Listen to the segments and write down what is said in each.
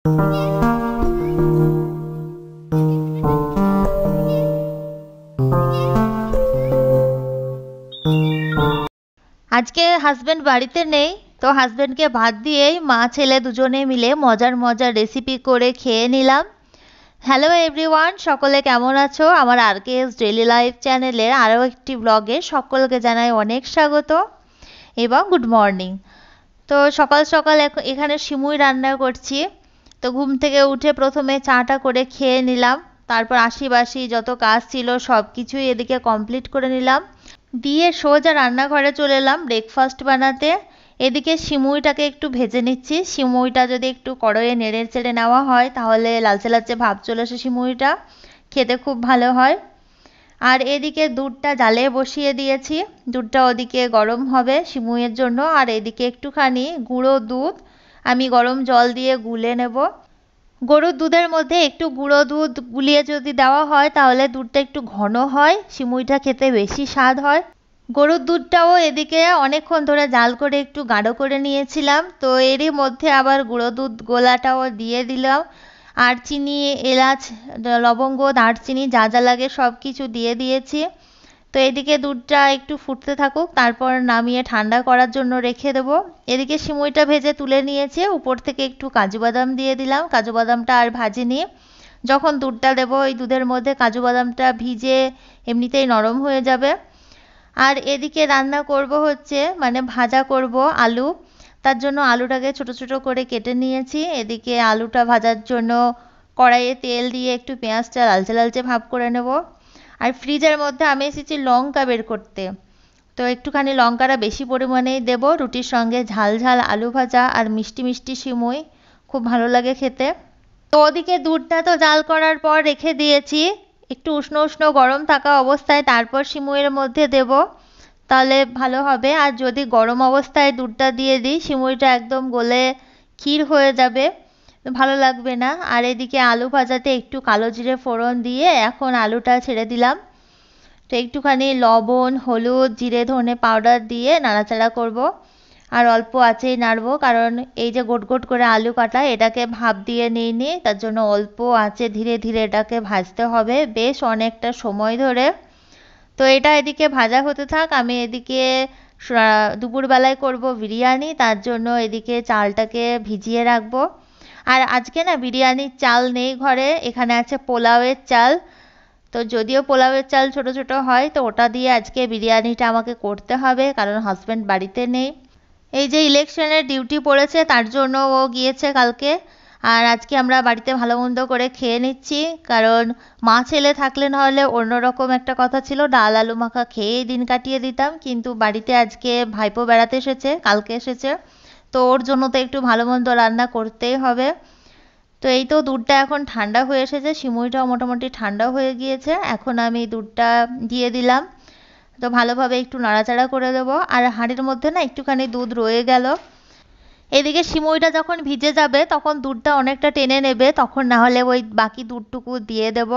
আজকে হাজবেন্ড বাড়িতে নেই, তো হাজবেন্ডকে ভাত দিয়েই মা ছেলে দুজনে মিলে মজার মজার রেসিপি করে খেয়ে নিলাম। হ্যালো এভরিওয়ান, সকলে কেমন আছো? আমার আরকেএস ডেইলি লাইফ চ্যানেলের আরও একটি ব্লগে সকলকে জানাই অনেক স্বাগত এবং গুড মর্নিং। তো সকাল সকাল এখানে সিমুই রান্না করছি। তো ঘুম থেকে উঠে প্রথমে চাটা করে খেয়ে নিলাম, তারপর আশিবাসি যত কাজ ছিল সব কিছুই এদিকে কমপ্লিট করে নিলাম, দিয়ে সোজা রান্নাঘরে চলে এলাম ব্রেকফাস্ট বানাতে। এদিকে সিমুইটাকে একটু ভেজে নিচ্ছি। সিমুইটা যদি একটু কড়াইয়ে নেড়ে চেড়ে নেওয়া হয় তাহলে লালচে লালচে ভাব চলে আসে, সিমুইটা খেতে খুব ভালো হয়। আর এদিকে দুধটা জালে বসিয়ে দিয়েছি, দুধটা ওদিকে গরম হবে সিমুইয়ের জন্য। আর এদিকে একটুখানি গুঁড়ো দুধ আমি গরম জল দিয়ে গুলে নেব। গরুর দুধের মধ্যে একটু গুঁড়ো দুধ গুলিয়ে যদি দেওয়া হয় তাহলে দুধটা একটু ঘন হয়, সিমুইটা খেতে বেশি স্বাদ হয়। গরুর দুধটাও এদিকে অনেকক্ষণ ধরে জাল করে একটু গাঢ় করে নিয়েছিলাম, তো এরই মধ্যে আবার গুঁড়ো দুধ গোলাটাও দিয়ে দিলাম। আর চিনি, এলাচ, লবঙ্গ, দারচিনি যা যা লাগে সব কিছু দিয়ে দিয়েছি। তো এদিকে দুধটা একটু ফুটতে থাকুক, তারপর নামিয়ে ঠান্ডা করার জন্য রেখে দেবো। এদিকে সিমুইটা ভেজে তুলে নিয়েছে, উপর থেকে একটু কাজু বাদাম দিয়ে দিলাম। কাজু বাদামটা আর ভাজিনি, যখন দুধটা দেবো এই দুধের মধ্যে কাজু বাদামটা ভিজে এমনিতেই নরম হয়ে যাবে। আর এদিকে রান্না করব হচ্ছে ভাজা করব আলু। তার জন্য আলুটাকে ছোট ছোট করে কেটে নিয়েছি। এদিকে আলুটা ভাজার জন্য কড়াইয়ে তেল দিয়ে একটু পেঁয়াজটা লালচে লালচে ভাব করে নেব। আর ফ্রিজের মধ্যে আমি এসেছি লঙ্কা বের করতে, তো একটুখানি লঙ্কাটা বেশি পরিমাণেই দেব। রুটির সঙ্গে ঝাল ঝাল আলু ভাজা আর মিষ্টি মিষ্টি সিমুই খুব ভালো লাগে খেতে। তো ওদিকে দুধটা তো জাল করার পর রেখে দিয়েছি, একটু উষ্ণ উষ্ণ গরম থাকা অবস্থায় তারপর সিমুইয়ের মধ্যে দেব, তাহলে ভালো হবে। আর যদি গরম অবস্থায় দুধটা দিয়ে দিই সিমুইটা একদম গলে ক্ষীর হয়ে যাবে, ভালো লাগবে না। আর এদিকে আলু ভাজাতে একটু কালো জিরে ফোড়ন দিয়ে এখন আলুটা ছেড়ে দিলাম। তো একটুখানি লবণ, হলুদ, জিরে ধনে পাউডার দিয়ে নাড়াচাড়া করব। আর অল্প আঁচেই নাড়বো, কারণ এই যে গোট গোট করে আলু কাটা এটাকে ভাপ দিয়ে নিইনি, তার জন্য অল্প আঁচে ধীরে ধীরে এটাকে ভাজতে হবে বেশ অনেকটা সময় ধরে। তো এটা এদিকে ভাজা হতে থাক, আমি এদিকে দুপুরবেলায় করব বিরিয়ানি, তার জন্য এদিকে চালটাকে ভিজিয়ে রাখবো। আর আজকে না বিরিয়ানির চাল নেই ঘরে, এখানে আছে পোলাওয়ের চাল। তো যদিও পোলাওয়ের চাল ছোট ছোট হয়, তো ওটা দিয়ে আজকে বিরিয়ানিটা আমাকে করতে হবে, কারণ হাজব্যান্ড বাড়িতে নেই। এই যে ইলেকশনের ডিউটি পড়েছে তার জন্য ও গিয়েছে কালকে। আর আজকে আমরা বাড়িতে ভালো মন্দ করে খেয়ে নিচ্ছি, কারণ মা ছেলে থাকলে নাহলে অন্যরকম একটা কথা ছিল, ডাল আলু মাখা খেয়েই দিন কাটিয়ে দিতাম। কিন্তু বাড়িতে আজকে ভাইপো বেড়াতে এসেছে, কালকে এসেছে, তো ওর জন্য তো একটু ভালো মন্দ রান্না করতেই হবে। তো এই তো দুধটা এখন ঠান্ডা হয়ে এসেছে, সিমুইটাও মোটামুটি ঠান্ডা হয়ে গিয়েছে। এখন আমি দুধটা দিয়ে দিলাম, তো ভালোভাবে একটু নাড়াচাড়া করে দেবো। আর হাঁড়ির মধ্যে না একটুখানি দুধ রয়ে গেল, এদিকে সিমুইটা যখন ভিজে যাবে তখন দুধটা অনেকটা টেনে নেবে, তখন না হলে ওই বাকি দুধটুকু দিয়ে দেব।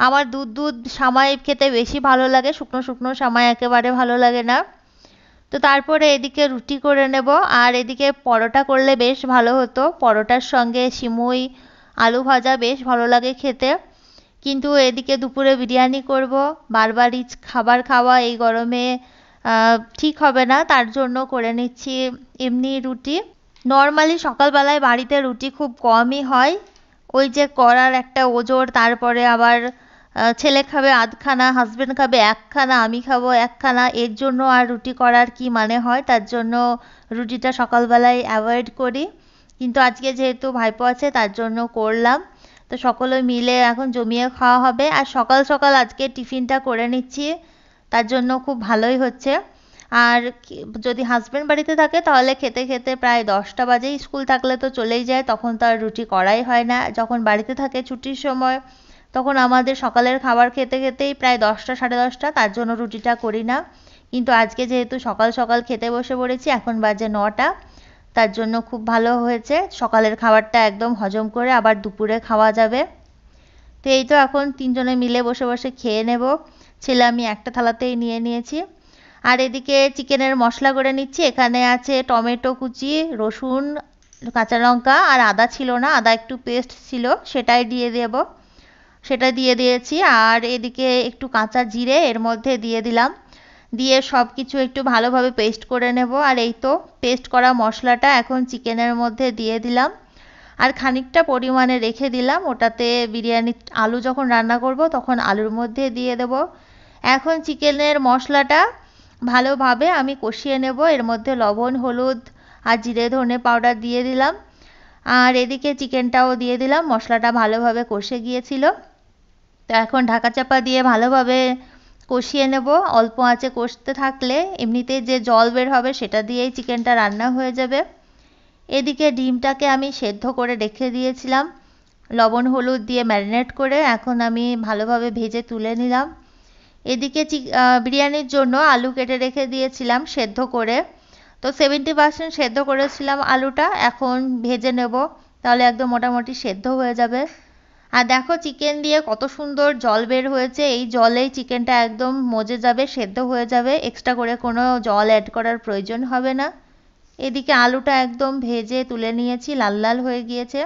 আমার দুধ দুধ সামাই খেতে বেশি ভালো লাগে, শুকনো শুকনো সামাই একেবারে ভালো লাগে না। তো তারপরে এদিকে রুটি করে নেব। আর এদিকে পরোটা করলে বেশ ভালো হতো, পরোটার সঙ্গে সিমুই আলু ভাজা বেশ ভালো লাগে খেতে। কিন্তু এদিকে দুপুরে বিরিয়ানি করব, বারবারই খাবার খাওয়া এই গরমে ঠিক হবে না, তার জন্য করে নিচ্ছি এমনি রুটি। নর্মালি সকালবেলায় বাড়িতে রুটি খুব কমই হয়, ওই যে করার একটা ওজোর, তারপরে আবার ছেলে খাবে আধখানা, হাজবেন্ড খাবে একখানা, আমি খাবো একখানা, এর জন্য আর রুটি করার কি মানে হয়, তার জন্য রুটিটা সকালবেলায় অ্যাভয়েড করি। কিন্তু আজকে যেহেতু ভাইপো আছে তার জন্য করলাম, তো সকলে মিলে এখন জমিয়ে খাওয়া হবে। আর সকাল সকাল আজকে টিফিনটা করে নিচ্ছি, তার জন্য খুব ভালোই হচ্ছে। আর যদি হাজবেন্ড বাড়িতে থাকে তাহলে খেতে খেতে প্রায় 10টা বাজে, স্কুল থাকলে তো চলেই যায়, তখন তো আর রুটি করাই হয় না। যখন বাড়িতে থাকে ছুটির সময় তখন আমাদের সকালের খাবার খেতে খেতেই প্রায় 10টা সাড়ে 10টা, তার জন্য রুটিটা করি না। কিন্তু আজকে যেহেতু সকাল সকাল খেতে বসে পড়েছি, এখন বাজে 9টা, তার জন্য খুব ভালো হয়েছে, সকালের খাবারটা একদম হজম করে আবার দুপুরে খাওয়া যাবে। তো এই তো এখন তিনজনে মিলে বসে বসে খেয়ে নেব, ছেলে আমি একটা থালাতেই নিয়ে নিয়েছি। আর এদিকে চিকেনের মশলা করে নিচ্ছি, এখানে আছে টমেটো কুচি, রসুন, কাঁচা লঙ্কা আর আদা ছিল না, আদা একটু পেস্ট ছিল, সেটাই দিয়ে দেব। সেটা দিয়ে দিয়েছি। আর এদিকে একটু কাঁচা জিরে এর মধ্যে দিয়ে দিলাম, দিয়ে সব কিছু একটু ভালোভাবে পেস্ট করে নেব। আর এই তো পেস্ট করা মশলাটা এখন চিকেনের মধ্যে দিয়ে দিলাম, আর খানিকটা পরিমাণে রেখে দিলাম, ওটাতে বিরিয়ানি আলু যখন রান্না করব তখন আলুর মধ্যে দিয়ে দেব। এখন চিকেনের মশলাটা ভালোভাবে আমি কষিয়ে নেব, এর মধ্যে লবণ, হলুদ আর জিরে ধনে পাউডার দিয়ে দিলাম, আর এদিকে চিকেনটাও দিয়ে দিলাম। মশলাটা ভালোভাবে কষে গিয়েছিল, তো এখন ঢাকা চাপা দিয়ে ভালোভাবে কষিয়ে নেব। অল্প আঁচে কষতে থাকলে এমনিতেই যে জল বের হবে সেটা দিয়েই চিকেনটা রান্না হয়ে যাবে। এদিকে ডিমটাকে আমি সেদ্ধ করে রেখে দিয়েছিলাম লবণ হলুদ দিয়ে ম্যারিনেট করে, এখন আমি ভালোভাবে ভেজে তুলে নিলাম। এদিকে বিরিয়ানির জন্য আলু কেটে রেখে দিয়েছিলাম সেদ্ধ করে, তো 70% সেদ্ধ করেছিলাম আলুটা, এখন ভেজে নেব, তাহলে একদম মোটামুটি সেদ্ধ হয়ে যাবে। আর দেখো চিকেন দিয়ে কত সুন্দর জল বের হয়েছে, এই জলেই চিকেনটা একদম মজে যাবে, সেদ্ধ হয়ে যাবে, এক্সট্রা করে কোনো জল অ্যাড করার প্রয়োজন হবে না। এদিকে আলুটা একদম ভেজে তুলে নিয়েছি, লাল লাল হয়ে গিয়েছে।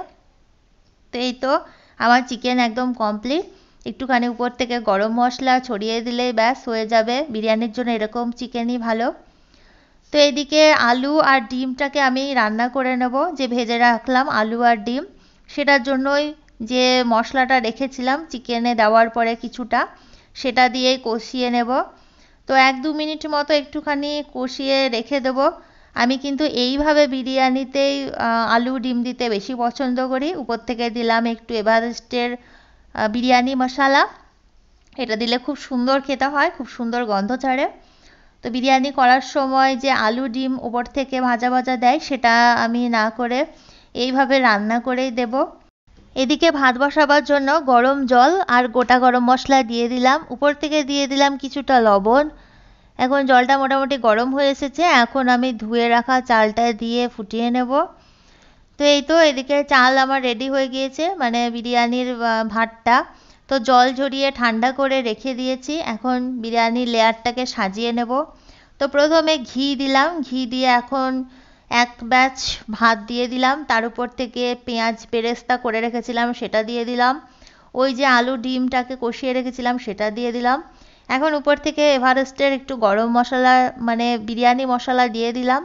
তো এই তো আমার চিকেন একদম কমপ্লিট। একটুখানি উপর থেকে গরম মশলা ছড়িয়ে দিলেই ব্যাস হয়ে যাবে, বিরিয়ানির জন্য এরকম চিকেনই ভালো। তো এদিকে আলু আর ডিমটাকে আমি রান্না করে নেব, যে ভেজে রাখলাম আলু আর ডিম, সেটার জন্যই যে মশলাটা রেখেছিলাম চিকেনে দেওয়ার পরে কিছুটা, সেটা দিয়েই কষিয়ে নেব। তো 1-2 মিনিট মতো একটুখানি কষিয়ে রেখে দেবো। আমি কিন্তু এইভাবে বিরিয়ানিতেই আলু ডিম দিতে বেশি পছন্দ করি। উপর থেকে দিলাম একটু এভারেস্টের বিরিয়ানি মশলা, এটা দিলে খুব সুন্দর খেতে হয়, খুব সুন্দর গন্ধ ছাড়ে। তো বিরিয়ানি করার সময় যে আলু ডিম উপর থেকে ভাজা ভাজা দেয় সেটা আমি না করে এইভাবে রান্না করেই দেব। এদিকে ভাত বসাবার জন্য গরম জল আর গোটা গরম মশলা দিয়ে দিলাম, উপর থেকে দিয়ে দিলাম কিছুটা লবণ। এখন জলটা মোটামুটি গরম হয়ে এসেছে, এখন আমি ধুয়ে রাখা চালটা দিয়ে ফুটিয়ে নেব। তো এই তো এদিকে চাল আমার রেডি হয়ে গিয়েছে, মানে বিরিয়ানির ভাতটা। তো জল ঝরিয়ে ঠান্ডা করে রেখে দিয়েছি, এখন বিরিয়ানির লেয়ারটাকে সাজিয়ে নেব। তো প্রথমে ঘি দিলাম, ঘি দিয়ে এখন এক ব্যাচ ভাত দিয়ে দিলাম, তার উপর থেকে পেঁয়াজ বেরেস্তা করে রেখেছিলাম সেটা দিয়ে দিলাম, ওই যে আলু ডিমটাকে কষিয়ে রেখেছিলাম সেটা দিয়ে দিলাম। এখন উপর থেকে এভারেস্টের একটু গরম মশলা মানে বিরিয়ানি মশলা দিয়ে দিলাম।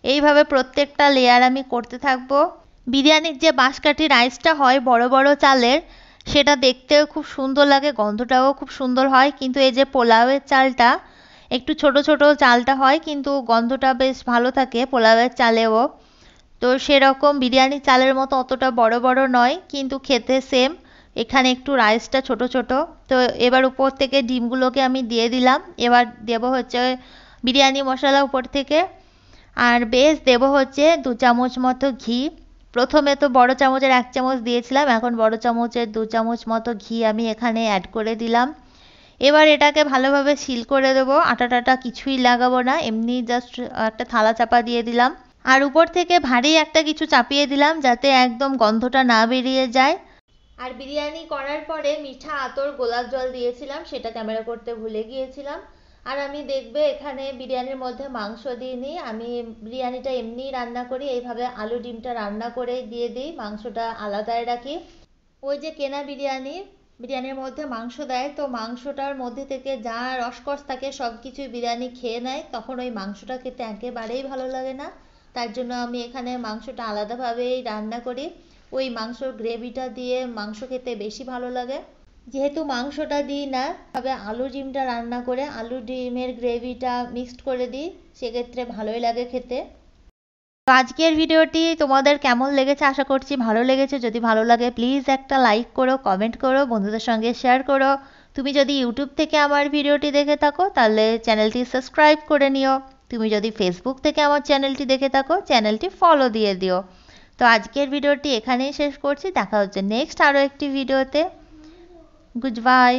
এইভাবে প্রত্যেকটা লেয়ার আমি করতে থাকবো। বিরিয়ানির যে বাঁশকাঠি রাইসটা হয় বড় বড় চালের, সেটা দেখতেও খুব সুন্দর লাগে, গন্ধটাও খুব সুন্দর হয়, কিন্তু এই যে পোলাওয়ের চালটা একটু ছোট ছোট চালটা হয়, কিন্তু গন্ধটা বেশ ভালো থাকে পোলাওয়ের চালেও। তো সেরকম বিরিয়ানি চালের মতো অতটা বড় বড় নয়, কিন্তু খেতে সেম। এখানে একটু রাইসটা ছোট ছোট। তো এবার উপর থেকে ডিমগুলোকে আমি দিয়ে দিলাম, এবার দেব হচ্ছে বিরিয়ানি মশলা উপর থেকে, আর বেশ দেব হচ্ছে 2 চামচ মতো ঘি। প্রথমে তো বড় চামচের 1 চামচ দিয়েছিলাম, এখন বড় চামচের 2 চামচ মতো ঘি আমি এখানে অ্যাড করে দিলাম। এবার এটাকে ভালোভাবে সিল করে দেবো, আটা টাটা কিছুই লাগাবো না, এমনি জাস্ট একটা থালা চাপা দিয়ে দিলাম। আর উপর থেকে ভারী একটা কিছু চাপিয়ে দিলাম যাতে একদম গন্ধটা না বেরিয়ে যায়। আর বিরিয়ানি করার পরে মিঠা আতর গোলাপ জল দিয়েছিলাম, সেটা ক্যামেরা করতে ভুলে গিয়েছিলাম। আর আমি দেখবে এখানে বিরিয়ানির মধ্যে মাংস দিইনি, আমি বিরিয়ানিটা এমনিই রান্না করি, এইভাবে আলু ডিমটা রান্না করে দিয়ে দিই, মাংসটা আলাদায় রাখি। ওই যে কেনা বিরিয়ানির মধ্যে মাংস দেয়, তো মাংসটার মধ্যে থেকে যা রসকস থাকে সব কিছুই বিরিয়ানি খেয়ে নেয়, তখন ওই মাংসটা খেতে একেবারেই ভালো লাগে না। তার জন্য আমি এখানে মাংসটা আলাদাভাবেই রান্না করি, ওই মাংসর গ্রেভিটা দিয়ে মাংস খেতে বেশি ভালো লাগে। যেহেতু মাংসটা দিই না, তবে আলু ডিমটা রান্না করে আলু ডিমের গ্রেভিটা মিক্সড করে দিই, সেক্ষেত্রে ভালোই লাগে খেতে। তো আজকের ভিডিওটি তোমাদের কেমন লেগেছে আশা করছি ভালো লেগেছে। যদি ভালো লাগে প্লিজ একটা লাইক করো, কমেন্ট করো, বন্ধুদের সঙ্গে শেয়ার করো। তুমি যদি ইউটিউব থেকে আমার ভিডিওটি দেখে থাকো তাহলে চ্যানেলটি সাবস্ক্রাইব করে নিও। তুমি যদি ফেসবুক থেকে আমার চ্যানেলটি দেখে থাকো চ্যানেলটি ফলো দিয়ে দিও। তো আজকের ভিডিওটি এখানেই শেষ করছি, দেখা হচ্ছে নেক্সট আরও একটি ভিডিওতে। Good bye.